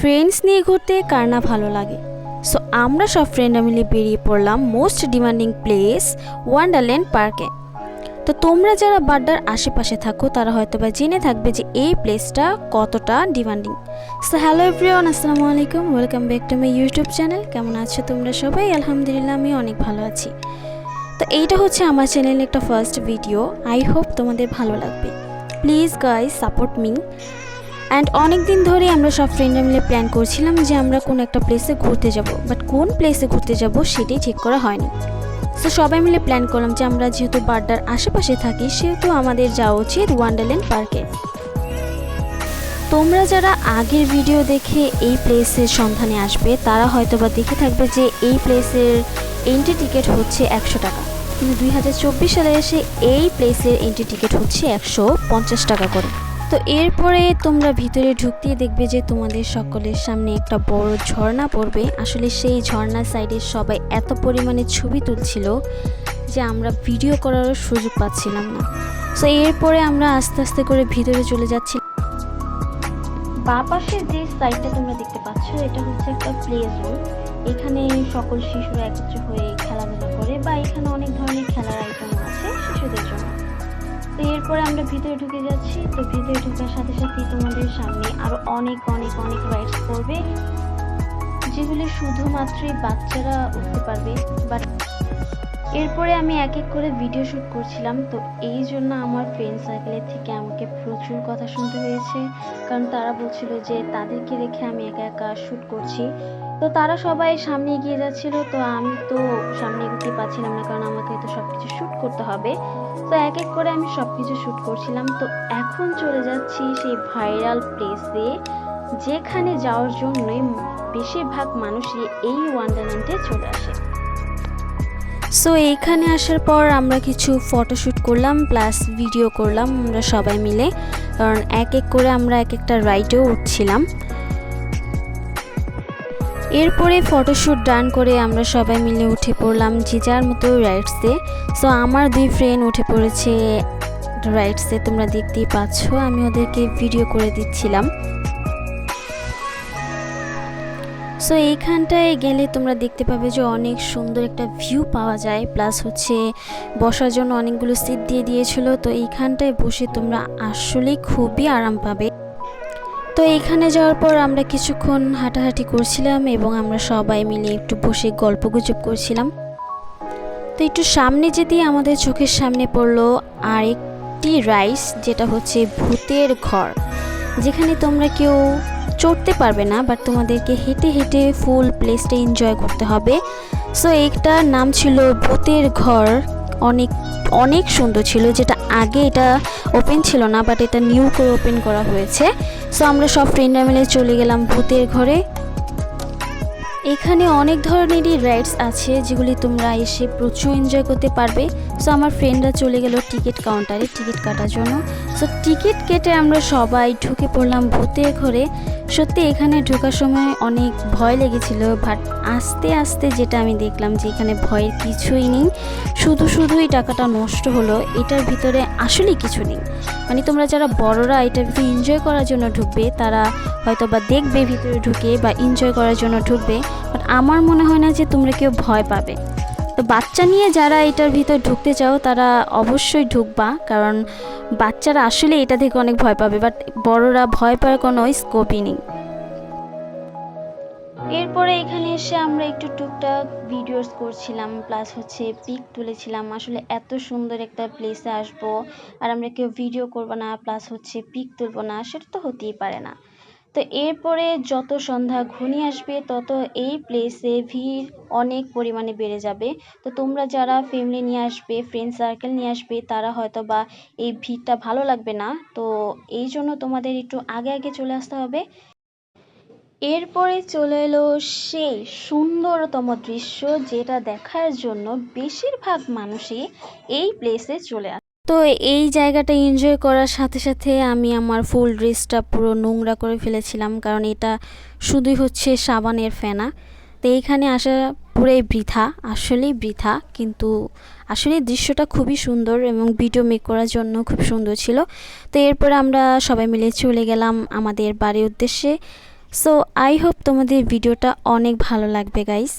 Friends নিয়ে ঘুরতে কার না ভালো লাগে। সো আমরা সব ফ্রেন্ডরা মিলে বেরিয়ে পড়লাম মোস্ট ডিমান্ডিং প্লেস ওয়ান্ডারল্যান্ড পার্কে। তো তোমরা যারা বাড্ডার আশেপাশে থাকো তারা হয়তো বা জেনে থাকবে যে এই প্লেসটা কতটা ডিমান্ডিং। সো হ্যালো এভরিওয়ান, আসসালামু আলাইকুম, welcome back to my YouTube channel. কেমন আছো তোমরা সবাই? আলহামদুলিল্লাহ আমি অনেক ভালো আছি। তো এইটা হচ্ছে আমার চ্যানেলের একটা ফার্স্ট ভিডিও, আই হোপ তোমাদের ভালো লাগবে। Please guys support me. And অনেক দিন ধরে আমরা সব ফ্রেন্ডরা মিলে প্ল্যান করছিলাম যে আমরা কোন একটা প্লেসে ঘুরতে যাব, বাট কোন প্লেসে ঘুরতে যাব সেটাই ঠিক করা হয়নি। সো সবাই মিলে প্ল্যান করলাম যে আমরা যেহেতু বাড্ডার আশেপাশে থাকি সেহেতু আমাদের যাওয়া উচিত ওয়ান্ডারল্যান্ড পার্কে। তোমরা যারা আগের ভিডিও দেখে এই প্লেসের সন্ধানে আসবে তারা হয়তো বা দেখে থাকবে যে এই প্লেসের এন্ট্রি টিকিট হচ্ছে 100 টাকা, কিন্তু 2024 সালে এসে এই প্লেসের এন্ট্রি টিকিট হচ্ছে 150 টাকা করে। তো এরপরে তোমরা ভিতরে ঢুকতেই দেখবে যে তোমাদের সকলের সামনে একটা বড় ঝর্ণা পড়বে। আসলে সেই ঝর্ণার সাইডে সবাই এত পরিমাণে ছবি তুলছিল যে আমরা ভিডিও করারও সুযোগ পাচ্ছিলাম না। সো এরপরে আমরা আস্তে আস্তে করে ভিতরে চলে যাচ্ছি। বাঁ পাশের যে সাইডটা তোমরা দেখতে পাচ্ছ এটা হচ্ছে একটা প্লে জোন। এখানে সকল শিশুরা একত্র হয়ে খেলাধুলা করে বা এখানে অনেক ধরনের খেলার আইটেম আছে শিশুদের জন্য। তো এরপরে আমরা ভিতরে ঢুকে যাচ্ছি। তো ভিতরে ঢোকার সাথে সাথে তোমাদের সামনে আরো অনেক অনেক অনেক রাইডস করবে যেগুলি শুধুমাত্রই বাচ্চারা উঠতে পারবে। বাট এরপরে আমি এক এক করে ভিডিও শ্যুট করছিলাম, তো এই জন্য আমার ফ্রেন্ড সার্কেলের থেকে আমাকে প্রচুর কথা শুনতে হয়েছে, কারণ তারা বলছিল যে তাদেরকে রেখে আমি একা একা শ্যুট করছি। তো তারা সবাই সামনে এগিয়ে যাচ্ছিল, তো আমি তো সামনে এগোতে পারছিলাম না, কারণ আমাকে তো সব কিছু শ্যুট করতে হবে। তো এক এক করে আমি সব কিছু শ্যুট করছিলাম। তো এখন চলে যাচ্ছি সেই ভাইরাল প্লেসে যেখানে যাওয়ার জন্যই বেশিরভাগ মানুষই এই ওয়ান্ডারল্যান্ডে চলে আসে। সো এইখানে আসার পর আমরা কিছু ফটোশ্যুট করলাম প্লাস ভিডিও করলাম আমরা সবাই মিলে, কারণ এক এক করে আমরা এক একটা রাইডেও উঠছিলাম। এরপরে ফটোশ্যুট ডান করে আমরা সবাই মিলে উঠে পড়লাম যে যার মতো রাইডসে। সো আমার দুই ফ্রেন্ড উঠে পড়েছে রাইডসে, তোমরা দেখতেই পাচ্ছ, আমি ওদেরকে ভিডিও করে দিচ্ছিলাম। সো এইখানটায় গেলে তোমরা দেখতে পাবে যে অনেক সুন্দর একটা ভিউ পাওয়া যায়, প্লাস হচ্ছে বসার জন্য অনেকগুলো সিট দিয়ে দিয়েছিল। তো এইখানটায় বসে তোমরা আসলে খুবই আরাম পাবে। তো এইখানে যাওয়ার পর আমরা কিছুক্ষণ হাঁটাহাঁটি করছিলাম এবং আমরা সবাই মিলে একটু বসে গল্পগুজব করছিলাম। তো একটু সামনে যেতেই আমাদের চোখের সামনে পড়লো আরেকটি রাইডস, যেটা হচ্ছে ভূতের ঘর, যেখানে তোমরা কেউ চড়তে পারবে না, বাট তোমাদেরকে হেঁটে হেঁটে ফুল প্লেসটা এনজয় করতে হবে। সো এইটার নাম ছিল ভূতের ঘর। অনেক অনেক সুন্দর ছিল, যেটা আগে এটা ওপেন ছিল না, বাট এটা নিউ করে ওপেন করা হয়েছে। সো আমরা সব ফ্রেন্ডরা মিলে চলে গেলাম ভূতের ঘরে। এখানে অনেক ধরনেরই রাইডস আছে যেগুলি তোমরা এসে প্রচুর এনজয় করতে পারবে। সো আমার ফ্রেন্ডরা চলে গেল টিকিট কাউন্টারে টিকিট কাটার জন্য। সো টিকিট কেটে আমরা সবাই ঢুকে পড়লাম ভূতের ঘরে। সত্যি এখানে ঢোকার সময় অনেক ভয় লেগেছিল, বাট আস্তে আস্তে যেটা আমি দেখলাম যে এখানে ভয়ের কিছুই নেই, শুধুই টাকাটা নষ্ট হলো। এটার ভিতরে আসলে কিছু নেই, মানে তোমরা যারা বড়রা এটার ভিতরে এনজয় করার জন্য ঢুকবে তারা হয়তো বা দেখবে ভিতরে ঢুকে বা এনজয় করার জন্য ঢুকবে, বাট আমার মনে হয় না যে তোমরা কেউ ভয় পাবে। তো বাচ্চা নিয়ে যারা এটার ভিতর ঢুকতে চাও তারা অবশ্যই ঢুকবা, কারণ বাচ্চারা আসলে এটা থেকে অনেক ভয় পাবে, বাট বড়রা ভয় পাওয়ার কোনো স্কোপই নেই। এরপরে এখানে এসে আমরা একটু টুকটাক ভিডিওস করছিলাম, প্লাস হচ্ছে পিক তুলেছিলাম। আসলে এত সুন্দর একটা প্লেসে আসবো আর আমরা কেউ ভিডিও করবো না প্লাস হচ্ছে পিক তুলবো না, সেটা তো হতেই পারে না। তো এরপরে যত সন্ধ্যা ঘনিয়ে আসবে তত এই প্লেসে ভিড় অনেক পরিমাণে বেড়ে যাবে। তো তোমরা যারা ফ্যামিলি নিয়ে আসবে, ফ্রেন্ড সার্কেল নিয়ে আসবে, তারা হয়তো বা এই ভিড়টা ভালো লাগবে না। তো এই জন্য তোমাদের একটু আগে আগে চলে আসতে হবে। এরপরে চলে এলো সেই সুন্দরতম দৃশ্য, যেটা দেখার জন্য বেশিরভাগ মানুষই এই প্লেসে চলে আসে। তো এই জায়গাটা এনজয় করার সাথে সাথে আমি আমার ফুল ড্রেসটা পুরো নোংরা করে ফেলেছিলাম, কারণ এটা শুধুই হচ্ছে সাবানের ফেনা। তো এইখানে আসা পুরোই বৃথা, আসলেই বৃথা, কিন্তু আসলে দৃশ্যটা খুবই সুন্দর এবং ভিডিও মেক করার জন্য খুব সুন্দর ছিল। তো এরপরে আমরা সবাই মিলে চলে গেলাম আমাদের বাড়ির উদ্দেশ্যে। সো আই হোপ তোমাদের ভিডিওটা অনেক ভালো লাগবে গাইস।